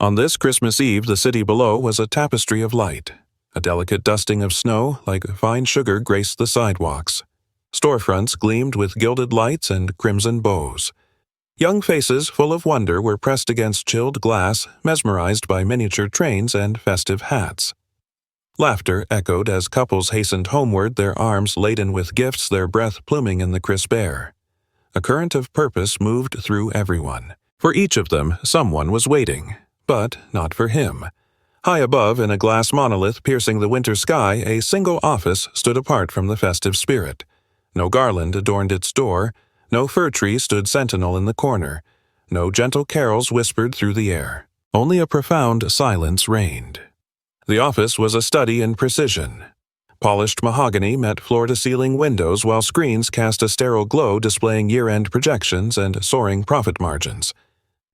On this Christmas Eve, the city below was a tapestry of light. A delicate dusting of snow, like fine sugar, graced the sidewalks. Storefronts gleamed with gilded lights and crimson bows. Young faces full of wonder were pressed against chilled glass, mesmerized by miniature trains and festive hats. Laughter echoed as couples hastened homeward, their arms laden with gifts, their breath pluming in the crisp air. A current of purpose moved through everyone. For each of them, someone was waiting, but not for him. High above, in a glass monolith piercing the winter sky, a single office stood apart from the festive spirit. No garland adorned its door, no fir tree stood sentinel in the corner, no gentle carols whispered through the air. Only a profound silence reigned. The office was a study in precision. Polished mahogany met floor-to-ceiling windows, while screens cast a sterile glow displaying year-end projections and soaring profit margins.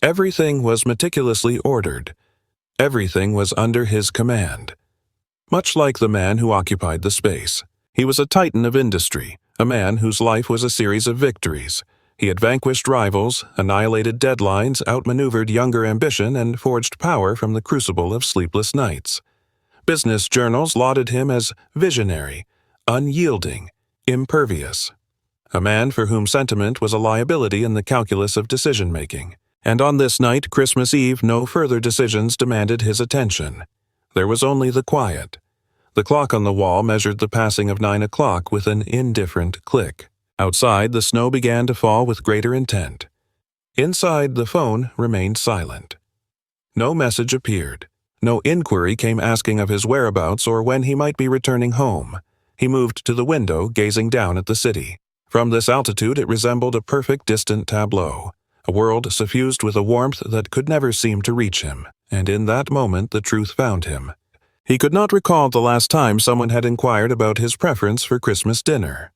Everything was meticulously ordered. Everything was under his command. Much like the man who occupied the space, he was a titan of industry, a man whose life was a series of victories. He had vanquished rivals, annihilated deadlines, outmaneuvered younger ambition, and forged power from the crucible of sleepless nights. Business journals lauded him as visionary, unyielding, impervious. A man for whom sentiment was a liability in the calculus of decision-making. And on this night, Christmas Eve, no further decisions demanded his attention. There was only the quiet. The clock on the wall measured the passing of 9 o'clock with an indifferent click. Outside, the snow began to fall with greater intent. Inside, the phone remained silent. No message appeared. No inquiry came asking of his whereabouts or when he might be returning home. He moved to the window, gazing down at the city. From this altitude, it resembled a perfect distant tableau, a world suffused with a warmth that could never seem to reach him, and in that moment the truth found him. He could not recall the last time someone had inquired about his preference for Christmas dinner.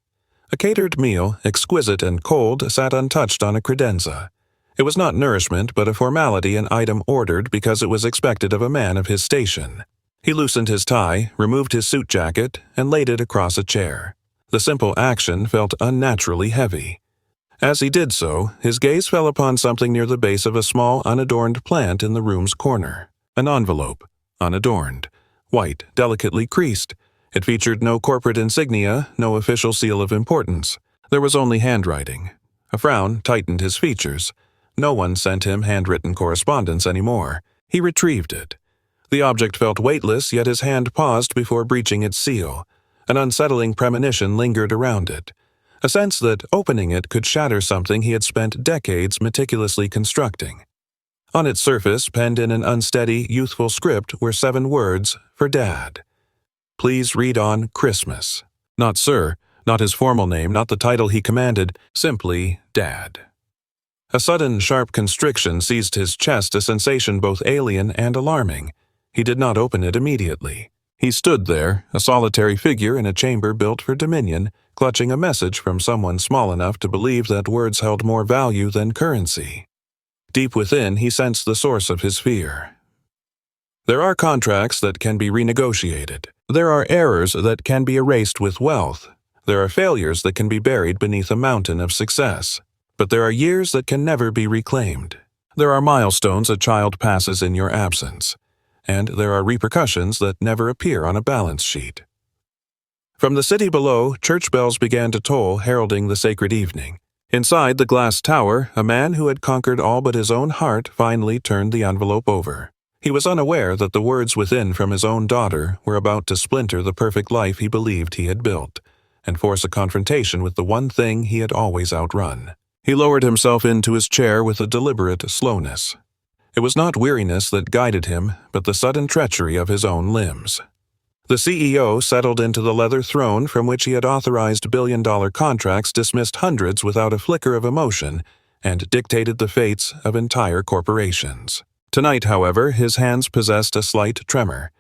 A catered meal, exquisite and cold, sat untouched on a credenza. It was not nourishment, but a formality, an item ordered because it was expected of a man of his station. He loosened his tie, removed his suit jacket, and laid it across a chair. The simple action felt unnaturally heavy. As he did so, his gaze fell upon something near the base of a small, unadorned plant in the room's corner. An envelope, unadorned, white, delicately creased. It featured no corporate insignia, no official seal of importance. There was only handwriting. A frown tightened his features. No one sent him handwritten correspondence anymore. He retrieved it. The object felt weightless, yet his hand paused before breaching its seal. An unsettling premonition lingered around it. A sense that opening it could shatter something he had spent decades meticulously constructing. On its surface, penned in an unsteady, youthful script, were 7 words for Dad. Please read on Christmas. Not Sir, not his formal name, not the title he commanded, simply Dad. A sudden, sharp constriction seized his chest, a sensation both alien and alarming. He did not open it immediately. He stood there, a solitary figure in a chamber built for dominion, clutching a message from someone small enough to believe that words held more value than currency. Deep within, he sensed the source of his fear. There are contracts that can be renegotiated. There are errors that can be erased with wealth. There are failures that can be buried beneath a mountain of success. But there are years that can never be reclaimed. There are milestones a child passes in your absence. And there are repercussions that never appear on a balance sheet. From the city below, church bells began to toll, heralding the sacred evening. Inside the glass tower, a man who had conquered all but his own heart finally turned the envelope over. He was unaware that the words within from his own daughter were about to splinter the perfect life he believed he had built, and force a confrontation with the one thing he had always outrun. He lowered himself into his chair with a deliberate slowness. It was not weariness that guided him, but the sudden treachery of his own limbs. The CEO settled into the leather throne from which he had authorized billion-dollar contracts, dismissed hundreds without a flicker of emotion, and dictated the fates of entire corporations. Tonight, however, his hands possessed a slight tremor.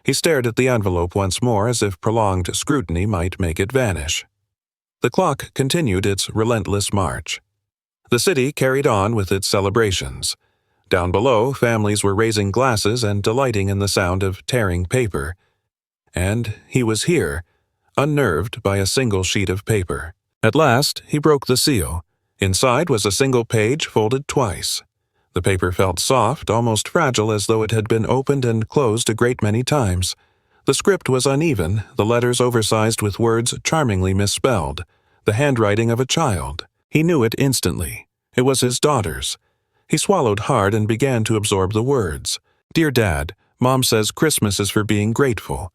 He stared at the envelope once more as if prolonged scrutiny might make it vanish. The clock continued its relentless march. The city carried on with its celebrations. Down below, families were raising glasses and delighting in the sound of tearing paper. And he was here, unnerved by a single sheet of paper. At last, he broke the seal. Inside was a single page folded twice. The paper felt soft, almost fragile, as though it had been opened and closed a great many times. The script was uneven, the letters oversized with words charmingly misspelled, the handwriting of a child. He knew it instantly. It was his daughter's. He swallowed hard and began to absorb the words. "Dear Dad, Mom says Christmas is for being grateful.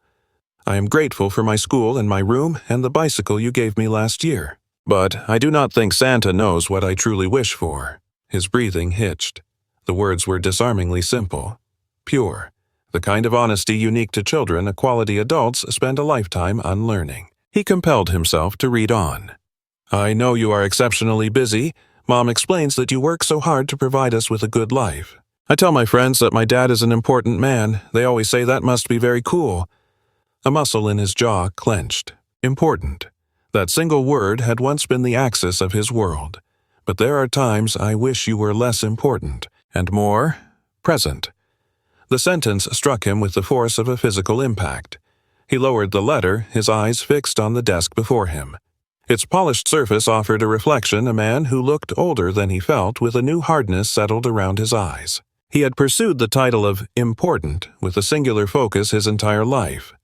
I am grateful for my school and my room and the bicycle you gave me last year. But I do not think Santa knows what I truly wish for." His breathing hitched. The words were disarmingly simple, pure, the kind of honesty unique to children, a quality adults spend a lifetime unlearning. He compelled himself to read on. "I know you are exceptionally busy. Mom explains that you work so hard to provide us with a good life. I tell my friends that my dad is an important man. They always say that must be very cool." A muscle in his jaw clenched. Important. That single word had once been the axis of his world. But there are times I wish you were less important and more present. The sentence struck him with the force of a physical impact. He lowered the letter, his eyes fixed on the desk before him. Its polished surface offered a reflection, a man who looked older than he felt, with a new hardness settled around his eyes. He had pursued the title of important with a singular focus his entire life.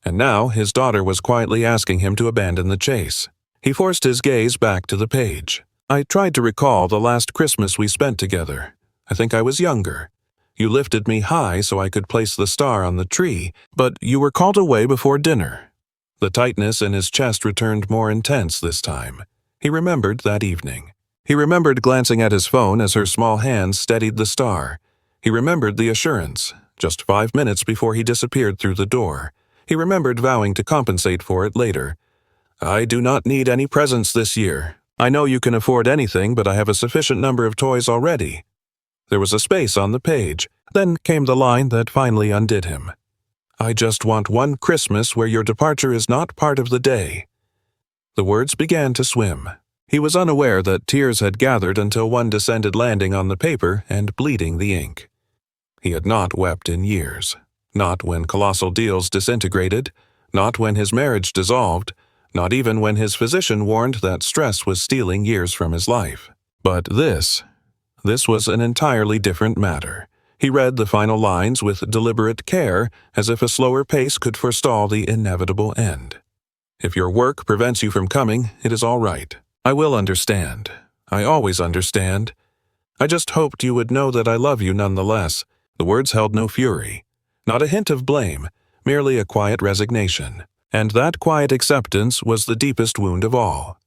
And now his daughter was quietly asking him to abandon the chase. He forced his gaze back to the page. "I tried to recall the last Christmas we spent together. I think I was younger. You lifted me high so I could place the star on the tree, but you were called away before dinner." The tightness in his chest returned more intense this time. He remembered that evening. He remembered glancing at his phone as her small hands steadied the star. He remembered the assurance, just 5 minutes before he disappeared through the door. He remembered vowing to compensate for it later. "I do not need any presents this year. I know you can afford anything, but I have a sufficient number of toys already." There was a space on the page. Then came the line that finally undid him. "I just want one Christmas where your departure is not part of the day." The words began to swim. He was unaware that tears had gathered until one descended, landing on the paper and bleeding the ink. He had not wept in years. Not when colossal deals disintegrated, not when his marriage dissolved, not even when his physician warned that stress was stealing years from his life. But this was an entirely different matter. He read the final lines with deliberate care, as if a slower pace could forestall the inevitable end. "If your work prevents you from coming, it is all right. I will understand. I always understand. I just hoped you would know that I love you nonetheless." The words held no fury, not a hint of blame, merely a quiet resignation. And that quiet acceptance was the deepest wound of all.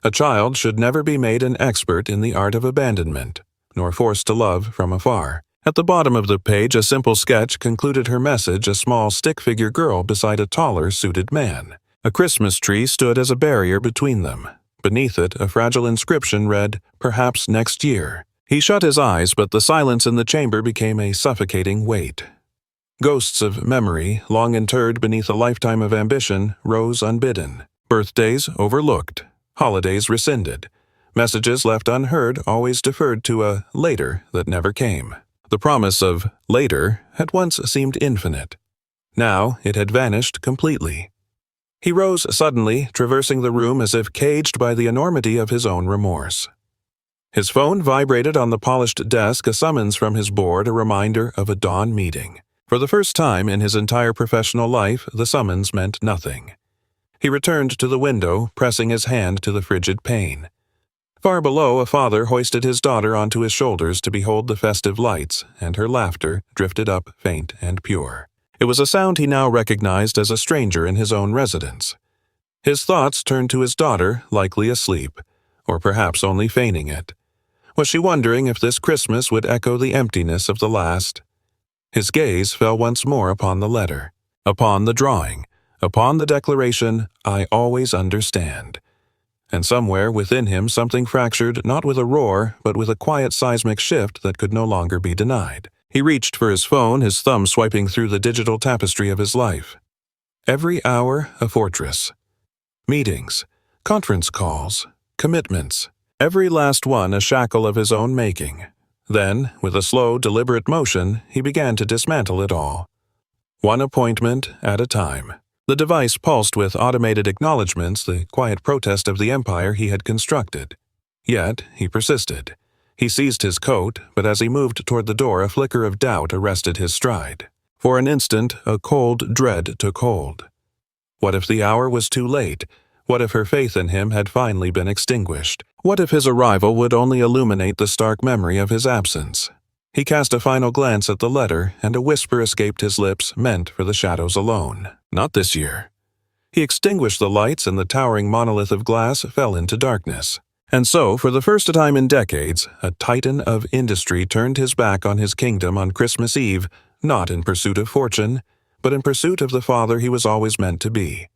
A child should never be made an expert in the art of abandonment, nor forced to love from afar. At the bottom of the page, a simple sketch concluded her message, a small stick-figure girl beside a taller, suited man. A Christmas tree stood as a barrier between them. Beneath it, a fragile inscription read, "Perhaps next year." He shut his eyes, but the silence in the chamber became a suffocating weight. Ghosts of memory, long interred beneath a lifetime of ambition, rose unbidden. Birthdays overlooked. Holidays rescinded. Messages left unheard, always deferred to a later that never came. The promise of later had once seemed infinite. Now it had vanished completely. He rose suddenly, traversing the room as if caged by the enormity of his own remorse. His phone vibrated on the polished desk, a summons from his board, a reminder of a dawn meeting. For the first time in his entire professional life, the summons meant nothing. He returned to the window, pressing his hand to the frigid pane. Far below, a father hoisted his daughter onto his shoulders to behold the festive lights, and her laughter drifted up faint and pure. It was a sound he now recognized as a stranger in his own residence. His thoughts turned to his daughter, likely asleep, or perhaps only feigning it. Was she wondering if this Christmas would echo the emptiness of the last? His gaze fell once more upon the letter, upon the drawing, upon the declaration, "I always understand." And somewhere within him something fractured, not with a roar, but with a quiet seismic shift that could no longer be denied. He reached for his phone, his thumb swiping through the digital tapestry of his life. Every hour a fortress. Meetings, conference calls, commitments, every last one a shackle of his own making. Then, with a slow, deliberate motion, he began to dismantle it all. One appointment at a time. The device pulsed with automated acknowledgments, the quiet protest of the empire he had constructed. Yet he persisted. He seized his coat, but as he moved toward the door, a flicker of doubt arrested his stride. For an instant, a cold dread took hold. What if the hour was too late? What if her faith in him had finally been extinguished? What if his arrival would only illuminate the stark memory of his absence? He cast a final glance at the letter, and a whisper escaped his lips, meant for the shadows alone. Not this year. He extinguished the lights, and the towering monolith of glass fell into darkness. And so, for the first time in decades, a titan of industry turned his back on his kingdom on Christmas Eve, not in pursuit of fortune, but in pursuit of the father he was always meant to be.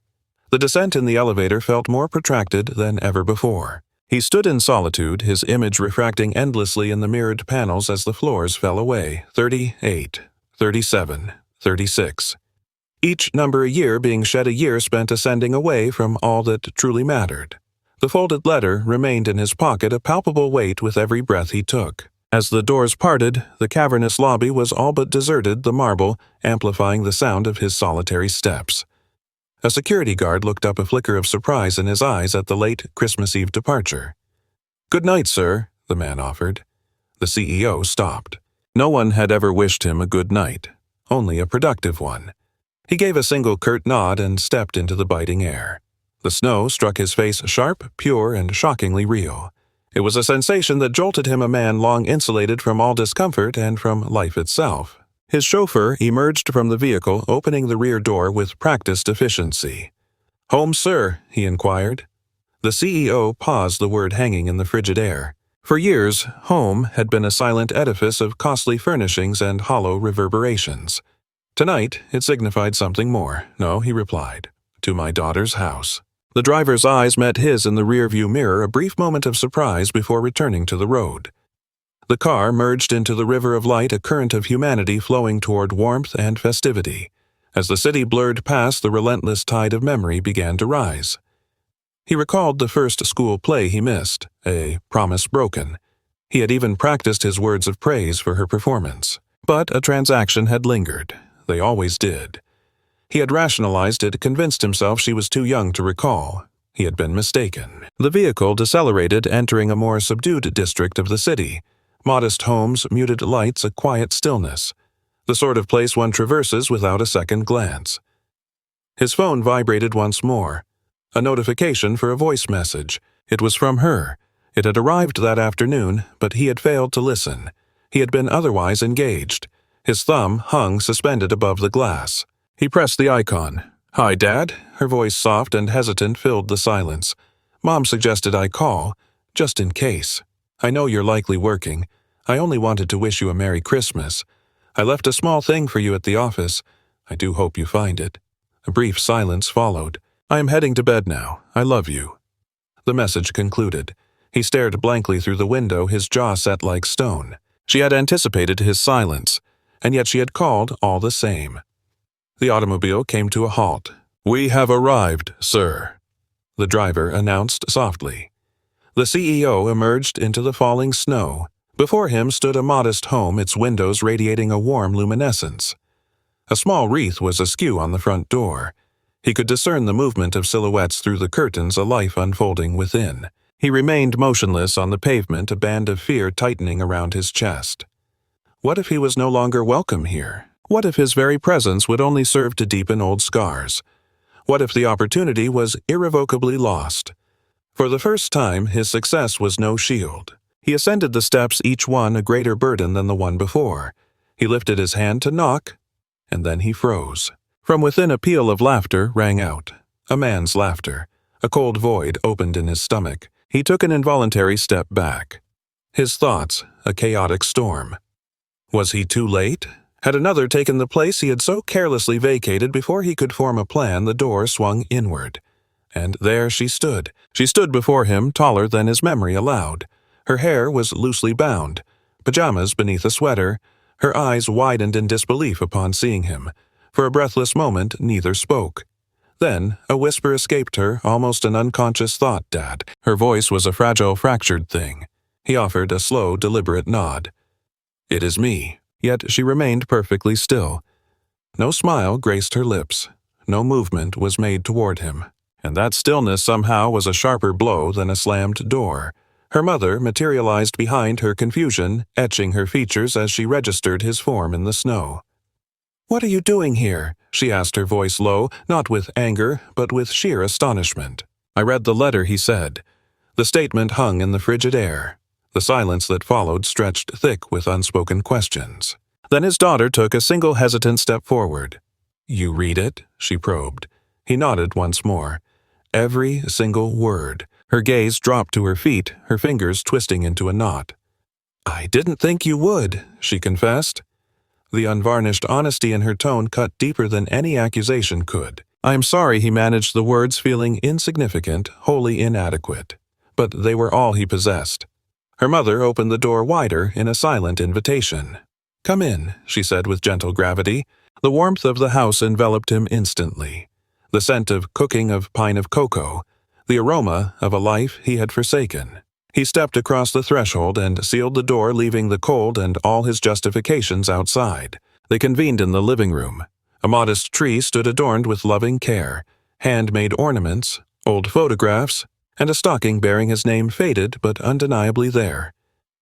The descent in the elevator felt more protracted than ever before. He stood in solitude, his image refracting endlessly in the mirrored panels as the floors fell away, 38, 37, 36. Each number a year being shed a year spent ascending away from all that truly mattered. The folded letter remained in his pocket, a palpable weight with every breath he took. As the doors parted, the cavernous lobby was all but deserted, the marble amplifying the sound of his solitary steps. A security guard looked up, a flicker of surprise in his eyes at the late Christmas Eve departure. "Good night, sir," the man offered. The CEO stopped. No one had ever wished him a good night, only a productive one. He gave a single curt nod and stepped into the biting air. The snow struck his face sharp, pure, and shockingly real. It was a sensation that jolted him, a man long insulated from all discomfort and from life itself. His chauffeur emerged from the vehicle, opening the rear door with practiced efficiency. "Home, sir?" he inquired. The CEO paused, the word hanging in the frigid air. For years, home had been a silent edifice of costly furnishings and hollow reverberations. Tonight, it signified something more. "No," he replied. "To my daughter's house." The driver's eyes met his in the rearview mirror, a brief moment of surprise before returning to the road. The car merged into the river of light, a current of humanity flowing toward warmth and festivity. As the city blurred past, the relentless tide of memory began to rise. He recalled the first school play he missed, a promise broken. He had even practiced his words of praise for her performance. But a transaction had lingered. They always did. He had rationalized it, convinced himself she was too young to recall. He had been mistaken. The vehicle decelerated, entering a more subdued district of the city. Modest homes, muted lights, a quiet stillness. The sort of place one traverses without a second glance. His phone vibrated once more. A notification for a voice message. It was from her. It had arrived that afternoon, but he had failed to listen. He had been otherwise engaged. His thumb hung suspended above the glass. He pressed the icon. "Hi, Dad." Her voice, soft and hesitant, filled the silence. "Mom suggested I call, just in case. I know you're likely working. I only wanted to wish you a Merry Christmas. I left a small thing for you at the office. I do hope you find it." A brief silence followed. "I am heading to bed now. I love you." The message concluded. He stared blankly through the window, his jaw set like stone. She had anticipated his silence, and yet she had called all the same. The automobile came to a halt. "We have arrived, sir," the driver announced softly. The CEO emerged into the falling snow. Before him stood a modest home, its windows radiating a warm luminescence. A small wreath was askew on the front door. He could discern the movement of silhouettes through the curtains, a life unfolding within. He remained motionless on the pavement, a band of fear tightening around his chest. What if he was no longer welcome here? What if his very presence would only serve to deepen old scars? What if the opportunity was irrevocably lost? For the first time, his success was no shield. He ascended the steps, each one a greater burden than the one before. He lifted his hand to knock, and then he froze. From within, a peal of laughter rang out. A man's laughter. A cold void opened in his stomach. He took an involuntary step back. His thoughts, a chaotic storm. Was he too late? Had another taken the place he had so carelessly vacated? Before he could form a plan, the door swung inward. And there she stood. She stood before him, taller than his memory allowed. Her hair was loosely bound, pajamas beneath a sweater. Her eyes widened in disbelief upon seeing him. For a breathless moment, neither spoke. Then, a whisper escaped her, almost an unconscious thought. "Dad." Her voice was a fragile, fractured thing. He offered a slow, deliberate nod. "It is me." Yet she remained perfectly still. No smile graced her lips. No movement was made toward him. And that stillness somehow was a sharper blow than a slammed door. Her mother materialized behind her confusion, etching her features as she registered his form in the snow. "What are you doing here?" she asked, her voice low, not with anger, but with sheer astonishment. "I read the letter," he said. The statement hung in the frigid air. The silence that followed stretched thick with unspoken questions. Then his daughter took a single hesitant step forward. "You read it?" she probed. He nodded once more. Every single word. Her gaze dropped to her feet, her fingers twisting into a knot. "I didn't think you would," she confessed. The unvarnished honesty in her tone cut deeper than any accusation could. "I am sorry," he managed the words, feeling insignificant, wholly inadequate. But they were all he possessed. Her mother opened the door wider in a silent invitation. "Come in," she said with gentle gravity. The warmth of the house enveloped him instantly. The scent of cooking, of pine of cocoa, the aroma of a life he had forsaken. He stepped across the threshold and sealed the door, leaving the cold and all his justifications outside. They convened in the living room. A modest tree stood adorned with loving care, handmade ornaments, old photographs, and a stocking bearing his name faded but undeniably there.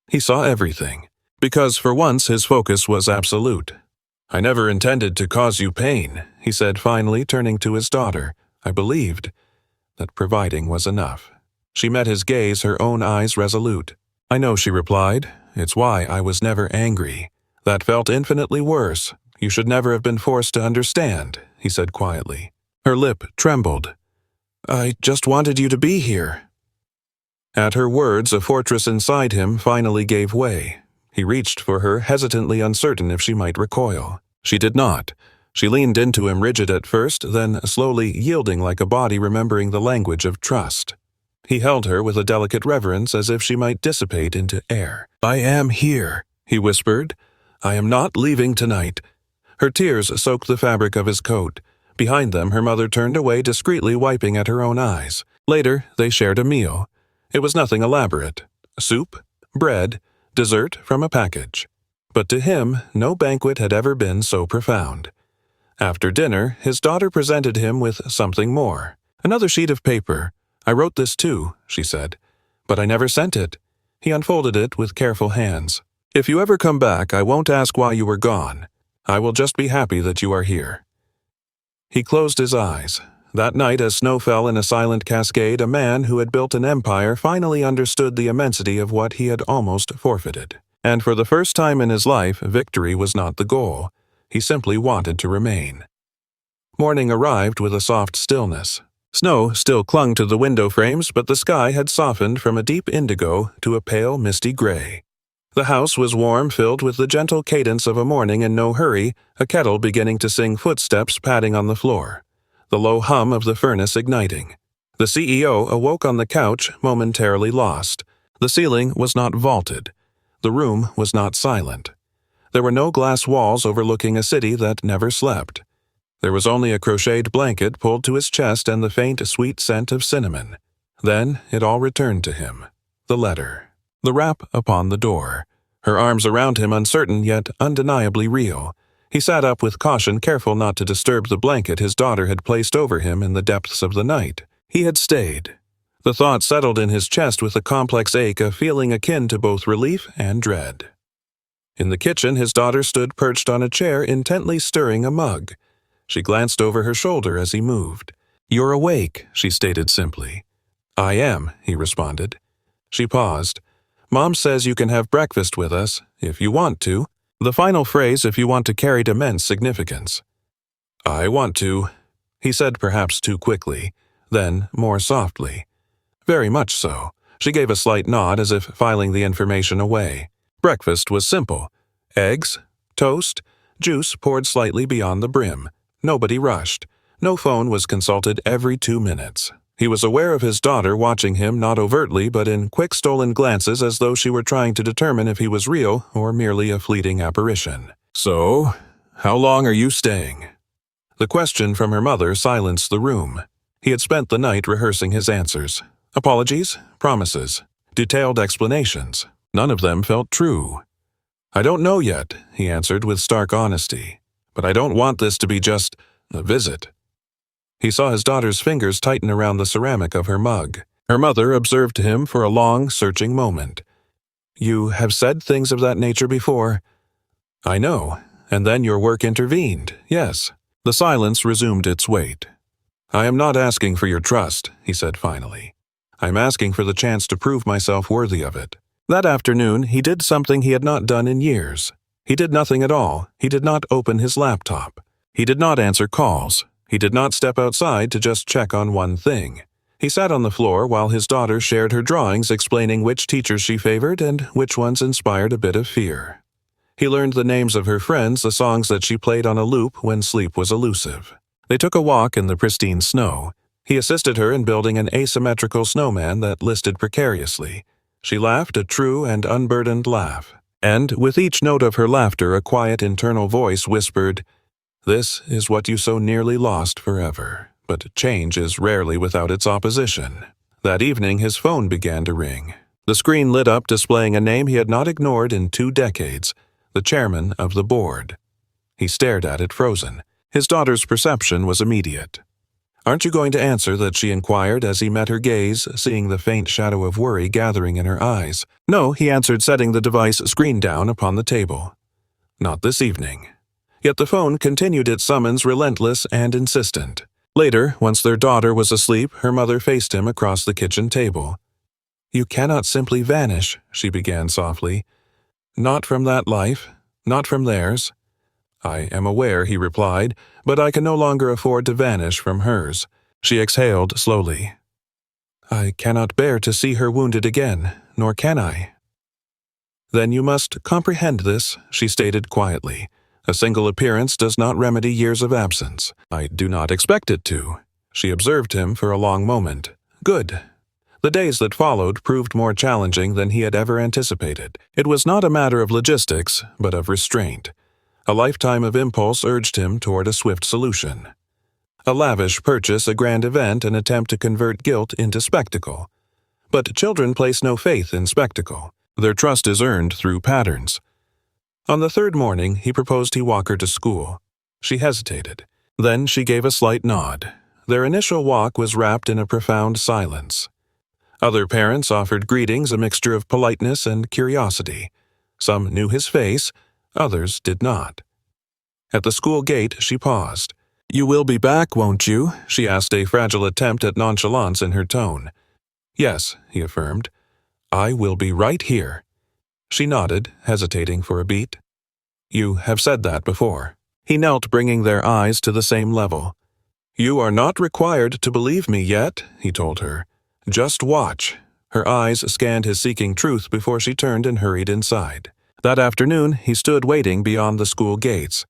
He saw everything, because for once his focus was absolute. "I never intended to cause you pain," he said finally, turning to his daughter. "I believed that providing was enough." She met his gaze, her own eyes resolute. "I know," she replied. "It's why I was never angry. That felt infinitely worse. You should never have been forced to understand," he said quietly. Her lip trembled. "I just wanted you to be here." At her words, a fortress inside him finally gave way. He reached for her, hesitantly uncertain if she might recoil. She did not. She leaned into him, rigid at first, then slowly yielding like a body remembering the language of trust. He held her with a delicate reverence as if she might dissipate into air. "I am here," he whispered. "I am not leaving tonight." Her tears soaked the fabric of his coat. Behind them, her mother turned away, discreetly wiping at her own eyes. Later, they shared a meal. It was nothing elaborate. Soup, bread, dessert from a package. But to him, no banquet had ever been so profound. After dinner, his daughter presented him with something more. Another sheet of paper. "I wrote this too," she said. "But I never sent it." He unfolded it with careful hands. "If you ever come back, I won't ask why you were gone. I will just be happy that you are here." He closed his eyes. That night, as snow fell in a silent cascade, a man who had built an empire finally understood the immensity of what he had almost forfeited. And for the first time in his life, victory was not the goal. He simply wanted to remain. Morning arrived with a soft stillness. Snow still clung to the window frames, but the sky had softened from a deep indigo to a pale, misty gray. The house was warm, filled with the gentle cadence of a morning in no hurry, a kettle beginning to sing, footsteps padding on the floor, the low hum of the furnace igniting. The CEO awoke on the couch, momentarily lost. The ceiling was not vaulted. The room was not silent. There were no glass walls overlooking a city that never slept. There was only a crocheted blanket pulled to his chest and the faint, sweet scent of cinnamon. Then it all returned to him. The letter. The rap upon the door. Her arms around him, uncertain yet undeniably real. He sat up with caution, careful not to disturb the blanket his daughter had placed over him in the depths of the night. He had stayed. The thought settled in his chest with a complex ache, a feeling akin to both relief and dread. In the kitchen, his daughter stood perched on a chair, intently stirring a mug. She glanced over her shoulder as he moved. "You're awake," she stated simply. "I am," he responded. She paused. "Mom says you can have breakfast with us, if you want to." The final phrase, "if you want to," carried immense significance. "I want to," he said, perhaps too quickly, then more softly. "Very much so." She gave a slight nod as if filing the information away. Breakfast was simple. Eggs, toast, juice poured slightly beyond the brim. Nobody rushed. No phone was consulted every 2 minutes. He was aware of his daughter watching him, not overtly, but in quick stolen glances, as though she were trying to determine if he was real or merely a fleeting apparition. "So, how long are you staying?" The question from her mother silenced the room. He had spent the night rehearsing his answers. Apologies, promises, detailed explanations. None of them felt true. "I don't know yet," he answered with stark honesty. "But I don't want this to be just a visit." He saw his daughter's fingers tighten around the ceramic of her mug. Her mother observed him for a long, searching moment. "You have said things of that nature before." "I know, and then your work intervened, yes." The silence resumed its weight. "I am not asking for your trust," he said finally. "I am asking for the chance to prove myself worthy of it." That afternoon, he did something he had not done in years. He did nothing at all. He did not open his laptop. He did not answer calls. He did not step outside to just check on one thing. He sat on the floor while his daughter shared her drawings explaining which teachers she favored and which ones inspired a bit of fear. He learned the names of her friends, the songs that she played on a loop when sleep was elusive. They took a walk in the pristine snow. He assisted her in building an asymmetrical snowman that listed precariously. She laughed a true and unburdened laugh. And with each note of her laughter, a quiet internal voice whispered, "This is what you so nearly lost forever. But change is rarely without its opposition." That evening, his phone began to ring. The screen lit up, displaying a name he had not ignored in 2 decades, the chairman of the board. He stared at it, frozen. His daughter's perception was immediate. "Aren't you going to answer?" that she inquired as he met her gaze, seeing the faint shadow of worry gathering in her eyes. "No," he answered, setting the device screen down upon the table. "Not this evening." Yet the phone continued its summons, relentless and insistent. Later, once their daughter was asleep, her mother faced him across the kitchen table. "You cannot simply vanish," she began softly. "Not from that life, not from theirs." "I am aware," he replied, "but I can no longer afford to vanish from hers." She exhaled slowly. "I cannot bear to see her wounded again, nor can I." "Then you must comprehend this," she stated quietly. "A single appearance does not remedy years of absence." "I do not expect it to." She observed him for a long moment. "Good." The days that followed proved more challenging than he had ever anticipated. It was not a matter of logistics, but of restraint. A lifetime of impulse urged him toward a swift solution. A lavish purchase, a grand event, an attempt to convert guilt into spectacle. But children place no faith in spectacle. Their trust is earned through patterns. On the 3rd morning, he proposed he walk her to school. She hesitated. Then she gave a slight nod. Their initial walk was wrapped in a profound silence. Other parents offered greetings, a mixture of politeness and curiosity. Some knew his face, others did not. At the school gate, she paused. "You will be back, won't you?" she asked, a fragile attempt at nonchalance in her tone. "Yes," he affirmed. "I will be right here." She nodded, hesitating for a beat. "You have said that before." He knelt, bringing their eyes to the same level. "You are not required to believe me yet," he told her. "Just watch." Her eyes scanned his seeking truth before she turned and hurried inside. That afternoon, he stood waiting beyond the school gates.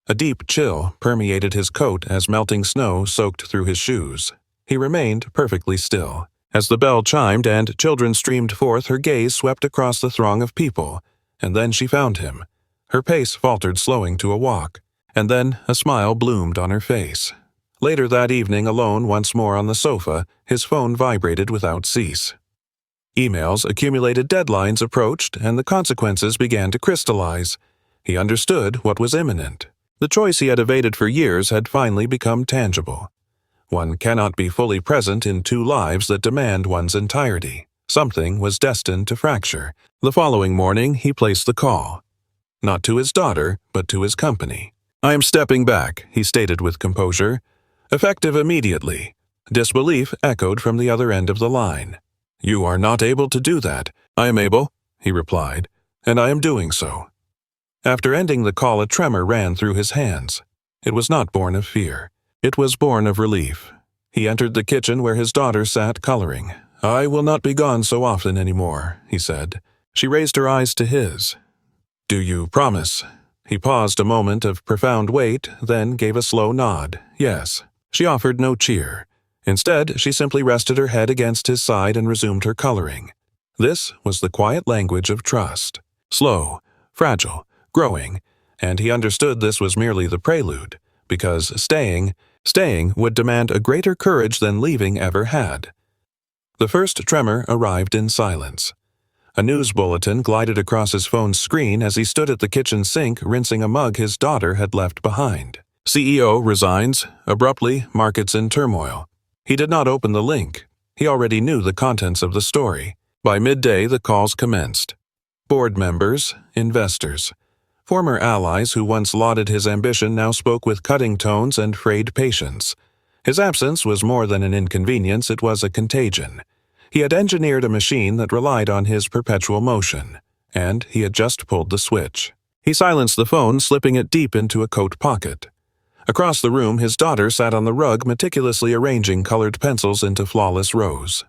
A deep chill permeated his coat as melting snow soaked through his shoes. He remained perfectly still. As the bell chimed and children streamed forth, her gaze swept across the throng of people, and then she found him. Her pace faltered, slowing to a walk, and then a smile bloomed on her face. Later that evening, alone once more on the sofa, his phone vibrated without cease. Emails, accumulated deadlines approached, and the consequences began to crystallize. He understood what was imminent. The choice he had evaded for years had finally become tangible. One cannot be fully present in 2 lives that demand one's entirety. Something was destined to fracture. The following morning, he placed the call. Not to his daughter, but to his company. "I am stepping back," he stated with composure. Effective immediately. Disbelief echoed from the other end of the line. "You are not able to do that." "I am able," he replied, "and I am doing so." After ending the call, a tremor ran through his hands. It was not born of fear. It was born of relief. He entered the kitchen where his daughter sat coloring. "I will not be gone so often anymore," he said. She raised her eyes to his. "Do you promise?" He paused a moment of profound wait, then gave a slow nod. "Yes." She offered no cheer. Instead, she simply rested her head against his side and resumed her coloring. This was the quiet language of trust. Slow, fragile, growing, and he understood this was merely the prelude, because staying would demand a greater courage than leaving ever had. The first tremor arrived in silence. A news bulletin glided across his phone's screen as he stood at the kitchen sink rinsing a mug his daughter had left behind. CEO resigns, abruptly, markets in turmoil. He did not open the link. He already knew the contents of the story. By midday, the calls commenced. Board members, investors, former allies who once lauded his ambition now spoke with cutting tones and frayed patience. His absence was more than an inconvenience, it was a contagion. He had engineered a machine that relied on his perpetual motion, and he had just pulled the switch. He silenced the phone, slipping it deep into a coat pocket. Across the room, his daughter sat on the rug, meticulously arranging colored pencils into flawless rows.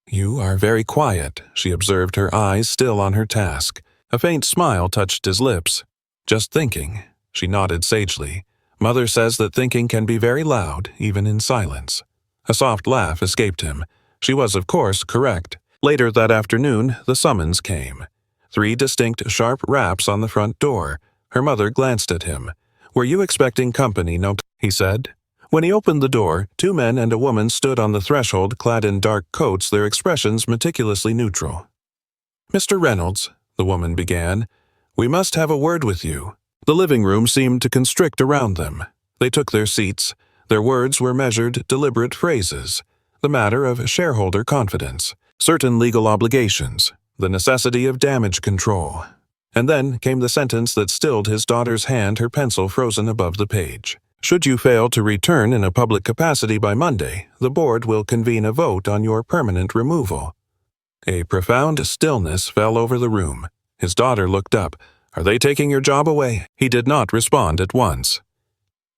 "You are very quiet," she observed, her eyes still on her task. A faint smile touched his lips. "Just thinking," she nodded sagely. "Mother says that thinking can be very loud, even in silence." A soft laugh escaped him. She was, of course, correct. Later that afternoon, the summons came. 3 distinct sharp raps on the front door. Her mother glanced at him. "Were you expecting company, no?" he said. When he opened the door, 2 men and a woman stood on the threshold, clad in dark coats, their expressions meticulously neutral. "Mr. Reynolds," the woman began, "we must have a word with you." The living room seemed to constrict around them. They took their seats. Their words were measured, deliberate phrases. The matter of shareholder confidence, certain legal obligations, the necessity of damage control. And then came the sentence that stilled his daughter's hand, her pencil frozen above the page. "Should you fail to return in a public capacity by Monday, the board will convene a vote on your permanent removal." A profound stillness fell over the room. His daughter looked up. "Are they taking your job away?" He did not respond at once.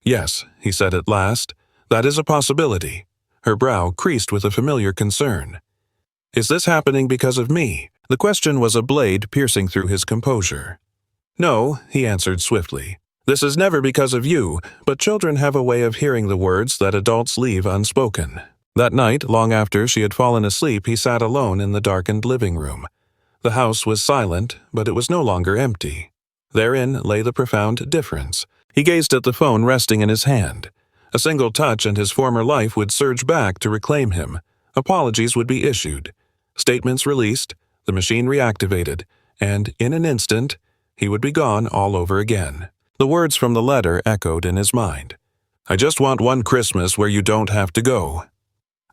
"Yes," he said at last, "that is a possibility." Her brow creased with a familiar concern. "Is this happening because of me?" The question was a blade piercing through his composure. "No," he answered swiftly. "This is never because of you, but children have a way of hearing the words that adults leave unspoken." That night, long after she had fallen asleep, he sat alone in the darkened living room. The house was silent, but it was no longer empty. Therein lay the profound difference. He gazed at the phone resting in his hand. A single touch and his former life would surge back to reclaim him. Apologies would be issued. Statements released, the machine reactivated, and in an instant, he would be gone all over again. The words from the letter echoed in his mind. "I just want one Christmas where you don't have to go."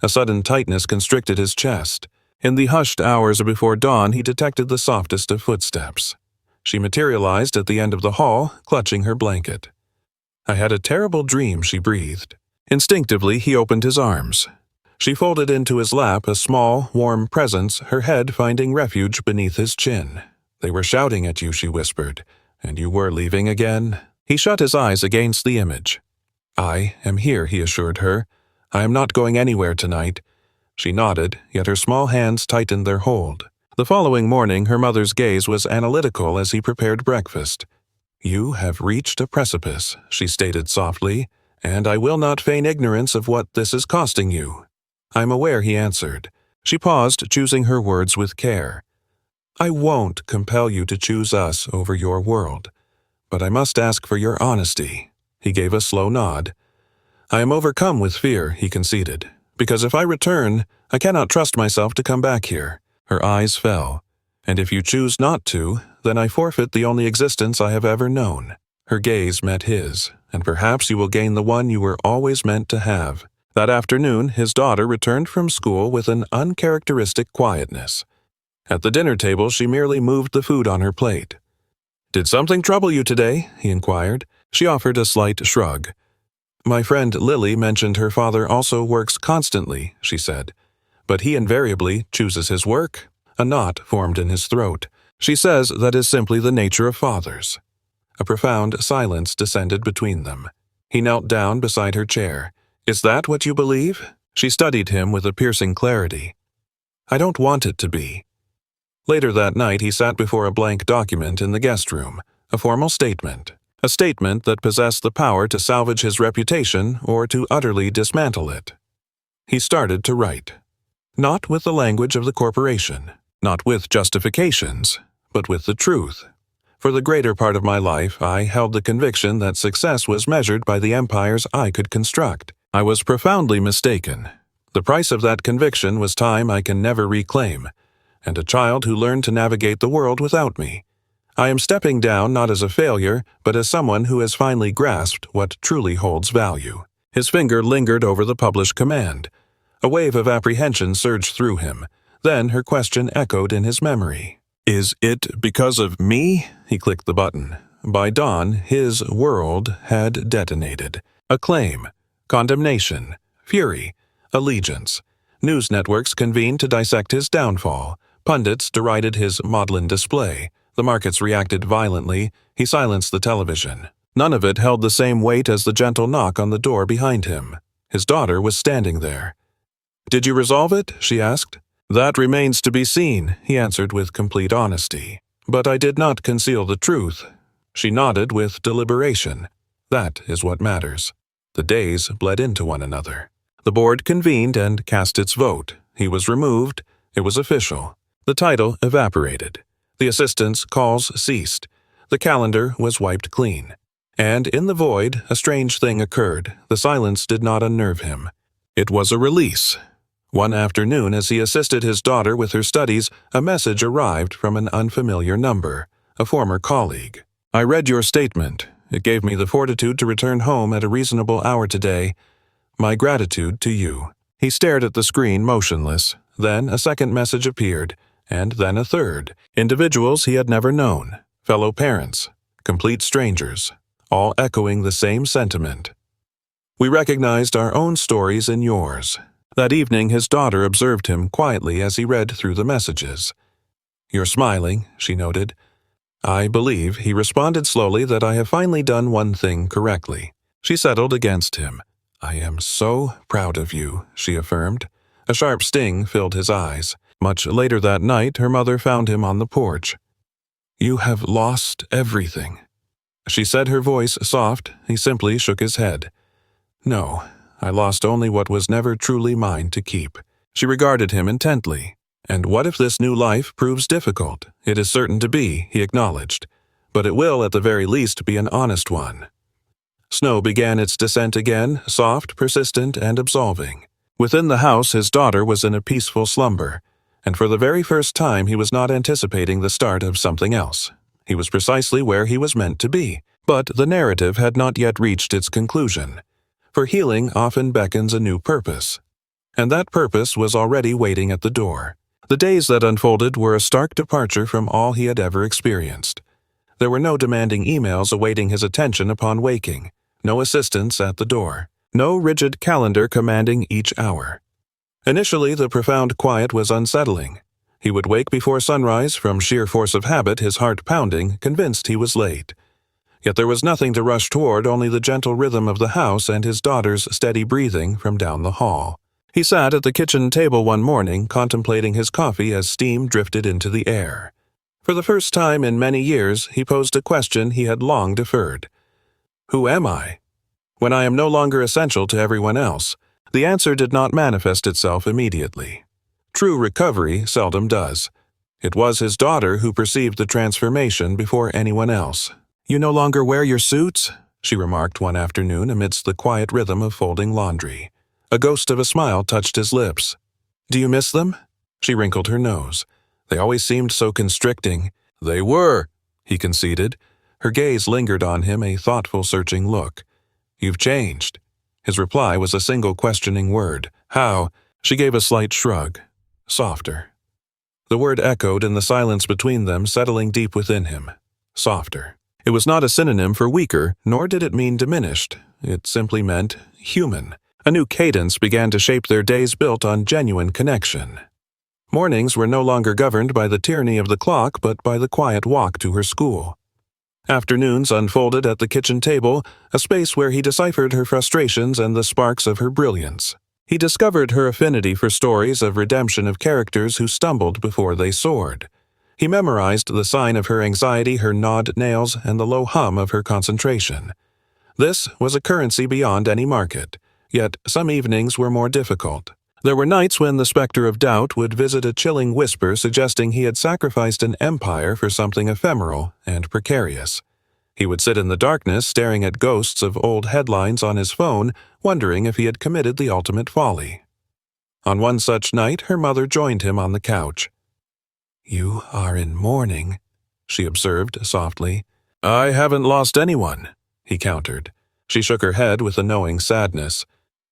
A sudden tightness constricted his chest. In the hushed hours before dawn, he detected the softest of footsteps. She materialized at the end of the hall, clutching her blanket. "I had a terrible dream," she breathed. Instinctively, he opened his arms. She folded into his lap, a small, warm presence, her head finding refuge beneath his chin. "They were shouting at you," she whispered. "And you were leaving again?" He shut his eyes against the image. "I am here," he assured her. "I am not going anywhere tonight." She nodded, yet her small hands tightened their hold. The following morning, her mother's gaze was analytical as he prepared breakfast. "You have reached a precipice," she stated softly, "and I will not feign ignorance of what this is costing you." "I'm aware," he answered. She paused, choosing her words with care. "I won't compel you to choose us over your world, but I must ask for your honesty." He gave a slow nod. "I am overcome with fear," he conceded, "because if I return, I cannot trust myself to come back here." Her eyes fell. "And if you choose not to, then I forfeit the only existence I have ever known." Her gaze met his, "And perhaps you will gain the one you were always meant to have." That afternoon, his daughter returned from school with an uncharacteristic quietness. At the dinner table, she merely moved the food on her plate. "Did something trouble you today?" he inquired. She offered a slight shrug. "My friend Lily mentioned her father also works constantly," she said. "But he invariably chooses his work." A knot formed in his throat. "She says that is simply the nature of fathers." A profound silence descended between them. He knelt down beside her chair. "Is that what you believe?" She studied him with a piercing clarity. "I don't want it to be." Later that night, he sat before a blank document in the guest room, a formal statement. A statement that possessed the power to salvage his reputation or to utterly dismantle it. He started to write. Not with the language of the corporation, not with justifications, but with the truth. For the greater part of my life, I held the conviction that success was measured by the empires I could construct. I was profoundly mistaken. The price of that conviction was time I can never reclaim, and a child who learned to navigate the world without me. I am stepping down not as a failure, but as someone who has finally grasped what truly holds value. His finger lingered over the published command. A wave of apprehension surged through him. Then her question echoed in his memory. Is it because of me? He clicked the button. By dawn, his world had detonated. Acclaim, condemnation, fury, allegiance. News networks convened to dissect his downfall. Pundits derided his maudlin display. The markets reacted violently. He silenced the television. None of it held the same weight as the gentle knock on the door behind him. His daughter was standing there. "Did you resolve it?" she asked. "That remains to be seen," he answered with complete honesty. "But I did not conceal the truth." She nodded with deliberation. That is what matters. The days bled into one another. The board convened and cast its vote. He was removed. It was official. The title evaporated. The assistant's calls ceased. The calendar was wiped clean. And in the void, a strange thing occurred. The silence did not unnerve him. It was a release. One afternoon, as he assisted his daughter with her studies, a message arrived from an unfamiliar number, a former colleague. "I read your statement. It gave me the fortitude to return home at a reasonable hour today. My gratitude to you." He stared at the screen, motionless. Then a second message appeared, and then a third. Individuals he had never known, fellow parents, complete strangers, all echoing the same sentiment. "We recognized our own stories in yours." That evening his daughter observed him quietly as he read through the messages. "You're smiling," she noted. "I believe," he responded slowly, "that I have finally done one thing correctly." She settled against him. "I am so proud of you," she affirmed. A sharp sting filled his eyes. Much later that night, her mother found him on the porch. "You have lost everything." She said, her voice soft. He simply shook his head. "No, I lost only what was never truly mine to keep." She regarded him intently. "And what if this new life proves difficult? It is certain to be," he acknowledged. "But it will at the very least be an honest one." Snow began its descent again, soft, persistent, and absolving. Within the house his daughter was in a peaceful slumber, and for the very first time he was not anticipating the start of something else. He was precisely where he was meant to be, but the narrative had not yet reached its conclusion. For healing often beckons a new purpose. And that purpose was already waiting at the door. The days that unfolded were a stark departure from all he had ever experienced. There were no demanding emails awaiting his attention upon waking, no assistants at the door, no rigid calendar commanding each hour. Initially, the profound quiet was unsettling. He would wake before sunrise, from sheer force of habit, his heart pounding, convinced he was late. Yet there was nothing to rush toward, only the gentle rhythm of the house and his daughter's steady breathing from down the hall. He sat at the kitchen table one morning, contemplating his coffee as steam drifted into the air. For the first time in many years, he posed a question he had long deferred. Who am I? When I am no longer essential to everyone else, the answer did not manifest itself immediately. True recovery seldom does. It was his daughter who perceived the transformation before anyone else. "You no longer wear your suits?" she remarked one afternoon amidst the quiet rhythm of folding laundry. A ghost of a smile touched his lips. "Do you miss them?" She wrinkled her nose. "They always seemed so constricting." "They were," he conceded. Her gaze lingered on him, a thoughtful, searching look. "You've changed." His reply was a single questioning word. "How?" She gave a slight shrug. "Softer." The word echoed in the silence between them, settling deep within him. Softer. It was not a synonym for weaker, nor did it mean diminished. It simply meant human. A new cadence began to shape their days built on genuine connection. Mornings were no longer governed by the tyranny of the clock, but by the quiet walk to her school. Afternoons unfolded at the kitchen table, a space where he deciphered her frustrations and the sparks of her brilliance. He discovered her affinity for stories of redemption of characters who stumbled before they soared. He memorized the sign of her anxiety, her gnawed nails, and the low hum of her concentration. This was a currency beyond any market, yet some evenings were more difficult. There were nights when the specter of doubt would visit, a chilling whisper suggesting he had sacrificed an empire for something ephemeral and precarious. He would sit in the darkness, staring at ghosts of old headlines on his phone, wondering if he had committed the ultimate folly. On one such night, her mother joined him on the couch. "You are in mourning," she observed softly. "I haven't lost anyone," he countered. She shook her head with a knowing sadness.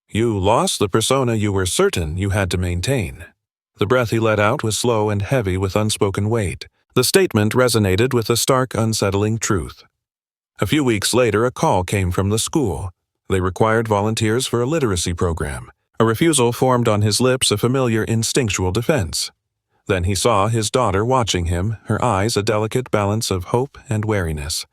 You lost the persona you were certain you had to maintain. The breath he let out was slow and heavy with unspoken weight. The statement resonated with a stark, unsettling truth. A few weeks later, a call came from the school. They required volunteers for a literacy program. A refusal formed on his lips a familiar instinctual defense. Then he saw his daughter watching him, her eyes a delicate balance of hope and wariness.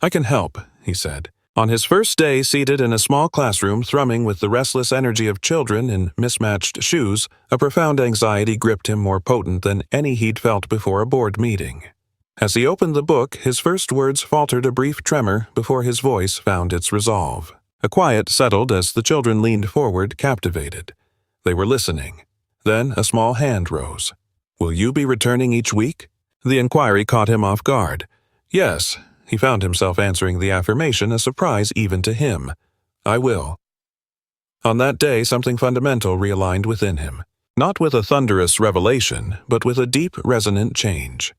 "I can help," he said. On his first day seated in a small classroom thrumming with the restless energy of children in mismatched shoes, a profound anxiety gripped him more potent than any he'd felt before a board meeting. As he opened the book, his first words faltered a brief tremor before his voice found its resolve. A quiet settled as the children leaned forward, captivated. They were listening. Then a small hand rose. "Will you be returning each week?" The inquiry caught him off guard. "Yes." He found himself answering the affirmation, a surprise even to him. "I will." On that day, something fundamental realigned within him. Not with a thunderous revelation, but with a deep, resonant change.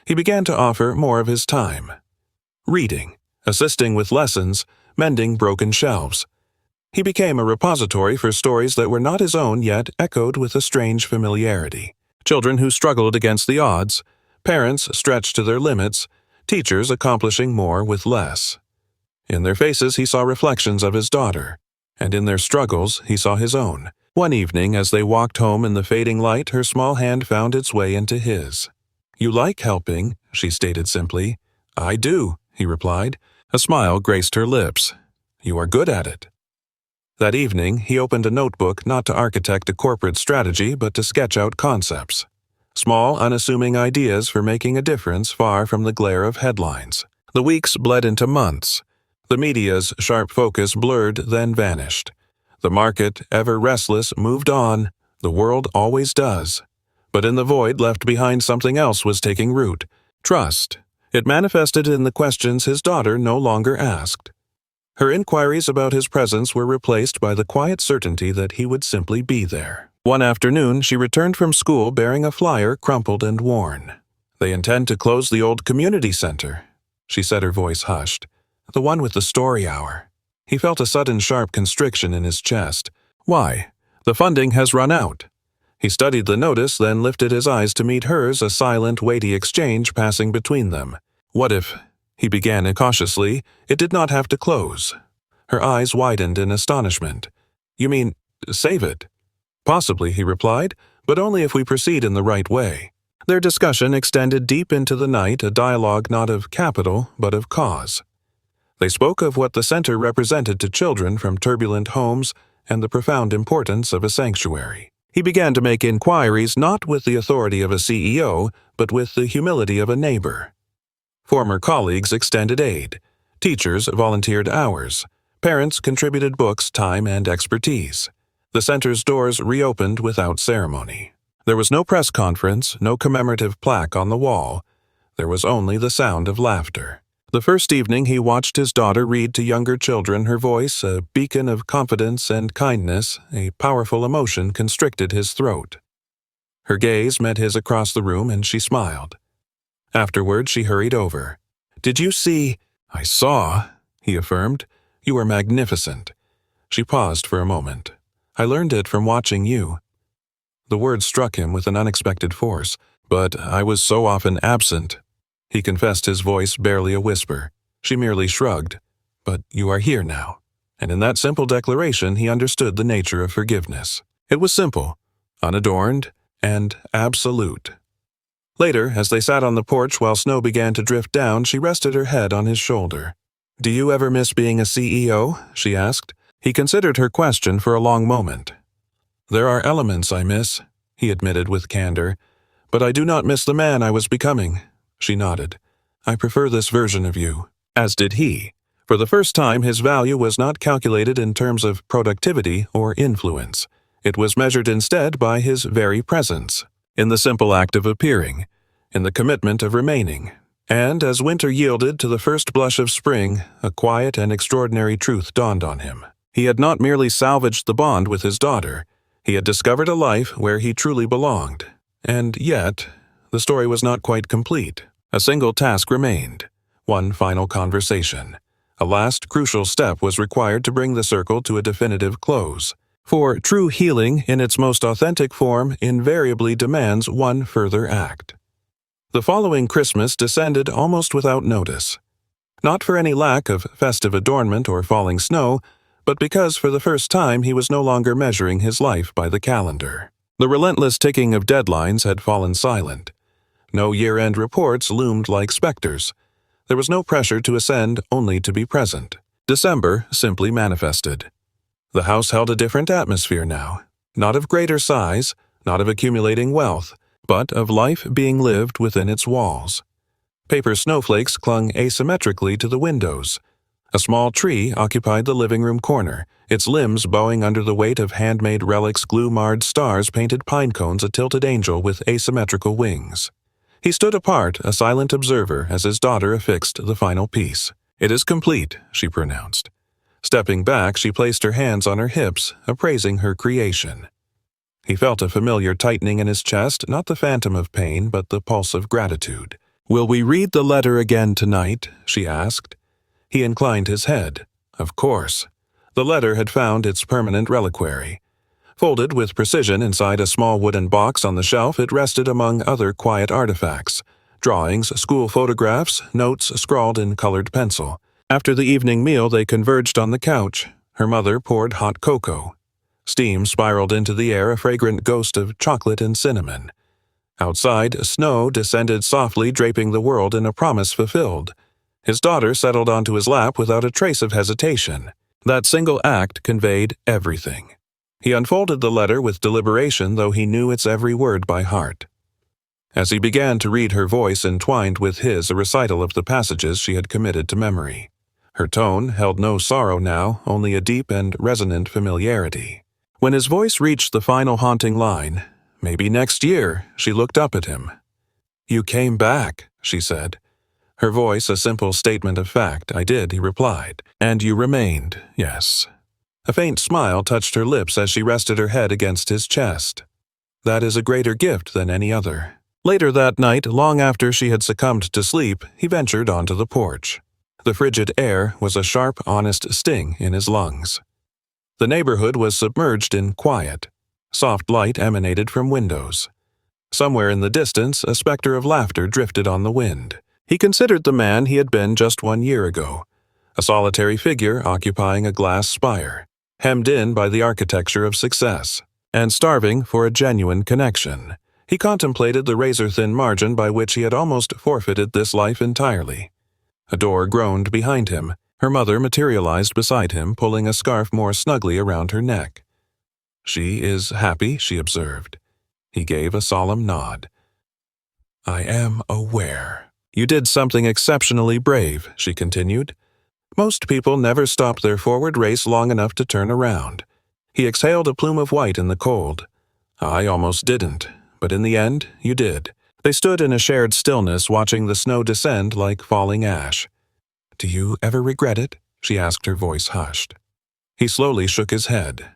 He began to offer more of his time. Reading, assisting with lessons, mending broken shelves. He became a repository for stories that were not his own yet echoed with a strange familiarity. Children who struggled against the odds, parents stretched to their limits, teachers accomplishing more with less. In their faces he saw reflections of his daughter, and in their struggles he saw his own. One evening, as they walked home in the fading light, her small hand found its way into his. "You like helping," she stated simply. "I do," he replied. A smile graced her lips. "You are good at it." That evening, he opened a notebook not to architect a corporate strategy but to sketch out concepts. Small, unassuming ideas for making a difference far from the glare of headlines. The weeks bled into months. The media's sharp focus blurred, then vanished. The market, ever restless, moved on. The world always does. But in the void left behind, something else was taking root. Trust. It manifested in the questions his daughter no longer asked. Her inquiries about his presence were replaced by the quiet certainty that he would simply be there. One afternoon, she returned from school bearing a flyer crumpled and worn. "They intend to close the old community center," she said, her voice hushed. "The one with the story hour." He felt a sudden sharp constriction in his chest. "Why?" "The funding has run out." He studied the notice, then lifted his eyes to meet hers, a silent, weighty exchange passing between them. "What if," he began incautiously, "it did not have to close?" Her eyes widened in astonishment. "You mean, save it?" "Possibly," he replied, "but only if we proceed in the right way." Their discussion extended deep into the night, a dialogue not of capital, but of cause. They spoke of what the center represented to children from turbulent homes and the profound importance of a sanctuary. He began to make inquiries not with the authority of a CEO, but with the humility of a neighbor. Former colleagues extended aid. Teachers volunteered hours. Parents contributed books, time, and expertise. The center's doors reopened without ceremony. There was no press conference, no commemorative plaque on the wall. There was only the sound of laughter. The first evening he watched his daughter read to younger children, her voice, a beacon of confidence and kindness, a powerful emotion constricted his throat. Her gaze met his across the room and she smiled. Afterward, she hurried over. "Did you see?" "I saw," he affirmed. "You were magnificent." She paused for a moment. "I learned it from watching you." The words struck him with an unexpected force. "But I was so often absent." He confessed, his voice barely a whisper. She merely shrugged. "But you are here now." And in that simple declaration he understood the nature of forgiveness. It was simple, unadorned, and absolute. Later, as they sat on the porch while snow began to drift down, she rested her head on his shoulder. "Do you ever miss being a CEO?" she asked. He considered her question for a long moment. "There are elements I miss," he admitted with candor, "but I do not miss the man I was becoming." She nodded. "I prefer this version of you." As did he. For the first time, his value was not calculated in terms of productivity or influence. It was measured instead by his very presence, in the simple act of appearing, in the commitment of remaining. And as winter yielded to the first blush of spring, a quiet and extraordinary truth dawned on him. He had not merely salvaged the bond with his daughter. He had discovered a life where he truly belonged. And yet, the story was not quite complete. A single task remained. One final conversation. A last crucial step was required to bring the circle to a definitive close. For true healing in its most authentic form invariably demands one further act. The following Christmas descended almost without notice. Not for any lack of festive adornment or falling snow, but because for the first time he was no longer measuring his life by the calendar. The relentless ticking of deadlines had fallen silent. No year-end reports loomed like specters. There was no pressure to ascend, only to be present. December simply manifested. The house held a different atmosphere now, not of greater size, not of accumulating wealth, but of life being lived within its walls. Paper snowflakes clung asymmetrically to the windows. A small tree occupied the living room corner, its limbs bowing under the weight of handmade relics. Glue-marred stars painted pine cones a tilted angel with asymmetrical wings. He stood apart, a silent observer, as his daughter affixed the final piece. "It is complete," she pronounced. Stepping back, she placed her hands on her hips, appraising her creation. He felt a familiar tightening in his chest, not the phantom of pain, but the pulse of gratitude. "Will we read the letter again tonight?" she asked. He inclined his head. Of course. The letter had found its permanent reliquary. Folded with precision inside a small wooden box on the shelf, it rested among other quiet artifacts. Drawings, school photographs, notes scrawled in colored pencil. After the evening meal, they converged on the couch. Her mother poured hot cocoa. Steam spiraled into the air, a fragrant ghost of chocolate and cinnamon. Outside, snow descended softly, draping the world in a promise fulfilled. His daughter settled onto his lap without a trace of hesitation. That single act conveyed everything. He unfolded the letter with deliberation, though he knew its every word by heart. As he began to read, her voice entwined with his a recital of the passages she had committed to memory. Her tone held no sorrow now, only a deep and resonant familiarity. When his voice reached the final haunting line, "Maybe next year," she looked up at him. "You came back," she said. Her voice a simple statement of fact. "I did," he replied. "And you remained, yes." A faint smile touched her lips as she rested her head against his chest. "That is a greater gift than any other." Later that night, long after she had succumbed to sleep, he ventured onto the porch. The frigid air was a sharp, honest sting in his lungs. The neighborhood was submerged in quiet. Soft light emanated from windows. Somewhere in the distance, a specter of laughter drifted on the wind. He considered the man he had been just 1 year ago, a solitary figure occupying a glass spire, hemmed in by the architecture of success, and starving for a genuine connection. He contemplated the razor-thin margin by which he had almost forfeited this life entirely. A door groaned behind him. Her mother materialized beside him, pulling a scarf more snugly around her neck. "She is happy," she observed. He gave a solemn nod. "I am aware." "You did something exceptionally brave," she continued. "Most people never stop their forward race long enough to turn around." He exhaled a plume of white in the cold. "I almost didn't, but in the end, you did." They stood in a shared stillness, watching the snow descend like falling ash. "Do you ever regret it?" she asked, her voice hushed. He slowly shook his head.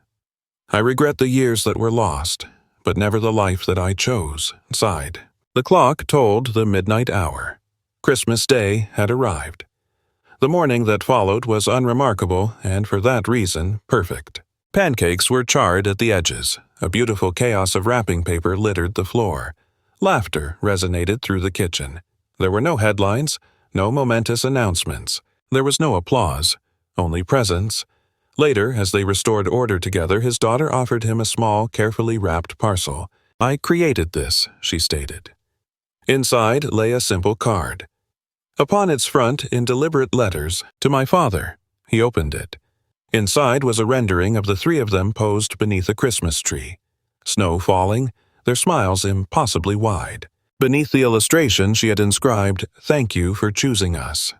"I regret the years that were lost, but never the life that I chose," sighed. The clock told the midnight hour. Christmas Day had arrived. The morning that followed was unremarkable, and for that reason, perfect. Pancakes were charred at the edges. A beautiful chaos of wrapping paper littered the floor. Laughter resonated through the kitchen. There were no headlines, no momentous announcements. There was no applause, only presence. Later, as they restored order together, his daughter offered him a small, carefully wrapped parcel. "I created this," she stated. Inside lay a simple card. Upon its front, in deliberate letters, "To my father." He opened it. Inside was a rendering of the three of them posed beneath a Christmas tree. Snow falling, their smiles impossibly wide. Beneath the illustration she had inscribed, "Thank you for choosing us."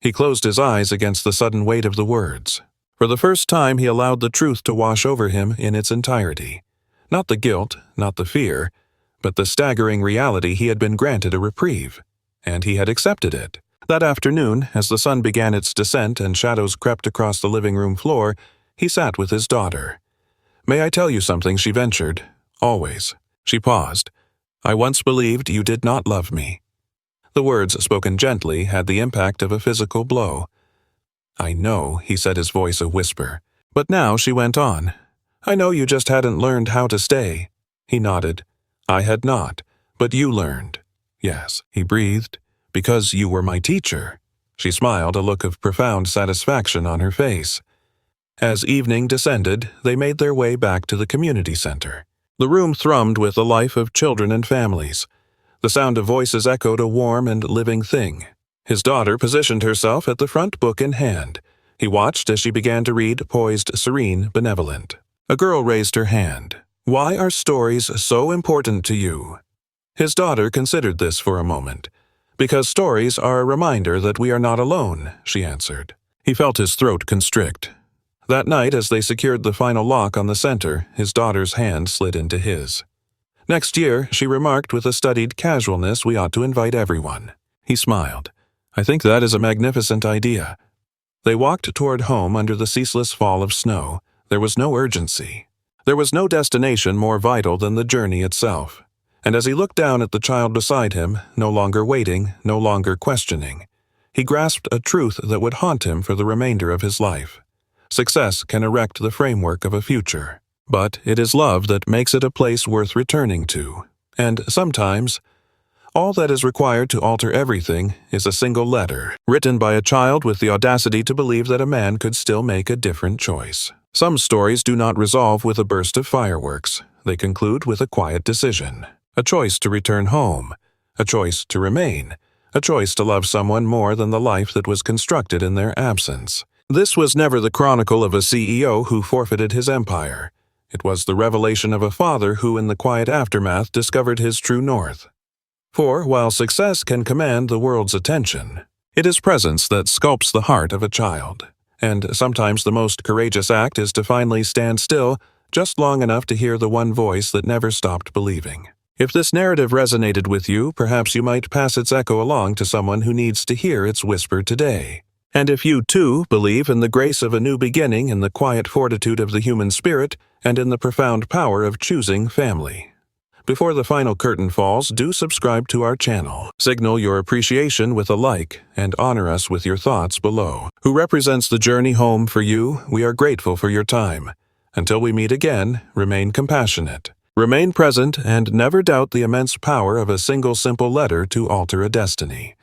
He closed his eyes against the sudden weight of the words. For the first time he allowed the truth to wash over him in its entirety. Not the guilt, not the fear, but the staggering reality he had been granted a reprieve, and he had accepted it. That afternoon, as the sun began its descent and shadows crept across the living room floor, he sat with his daughter. "May I tell you something?" she ventured. "Always." She paused. "I once believed you did not love me." The words, spoken gently, had the impact of a physical blow. "I know," he said, his voice a whisper. But now she went on. "I know you just hadn't learned how to stay." He nodded. "I had not, but you learned." "Yes," he breathed, "because you were my teacher." She smiled, a look of profound satisfaction on her face. As evening descended, they made their way back to the community center. The room thrummed with the life of children and families. The sound of voices echoed a warm and living thing. His daughter positioned herself at the front, book in hand. He watched as she began to read, poised, serene, benevolent. A girl raised her hand. "Why are stories so important to you?" His daughter considered this for a moment. "Because stories are a reminder that we are not alone," she answered. He felt his throat constrict. That night, as they secured the final lock on the center, his daughter's hand slid into his. "Next year," she remarked with a studied casualness, "we ought to invite everyone." He smiled. "I think that is a magnificent idea." They walked toward home under the ceaseless fall of snow. There was no urgency. There was no destination more vital than the journey itself. And as he looked down at the child beside him, no longer waiting, no longer questioning, he grasped a truth that would haunt him for the remainder of his life. Success can erect the framework of a future, but it is love that makes it a place worth returning to. And sometimes, all that is required to alter everything is a single letter, written by a child with the audacity to believe that a man could still make a different choice. Some stories do not resolve with a burst of fireworks. They conclude with a quiet decision, a choice to return home, a choice to remain, a choice to love someone more than the life that was constructed in their absence. This was never the chronicle of a CEO who forfeited his empire. It was the revelation of a father who, in the quiet aftermath, discovered his true north. For, while success can command the world's attention, it is presence that sculpts the heart of a child. And sometimes the most courageous act is to finally stand still just long enough to hear the one voice that never stopped believing. If this narrative resonated with you, perhaps you might pass its echo along to someone who needs to hear its whisper today. And if you, too, believe in the grace of a new beginning, in the quiet fortitude of the human spirit, and in the profound power of choosing family. Before the final curtain falls, do subscribe to our channel. Signal your appreciation with a like, and honor us with your thoughts below. Who represents the journey home for you? We are grateful for your time. Until we meet again, remain compassionate. Remain present, and never doubt the immense power of a single simple letter to alter a destiny.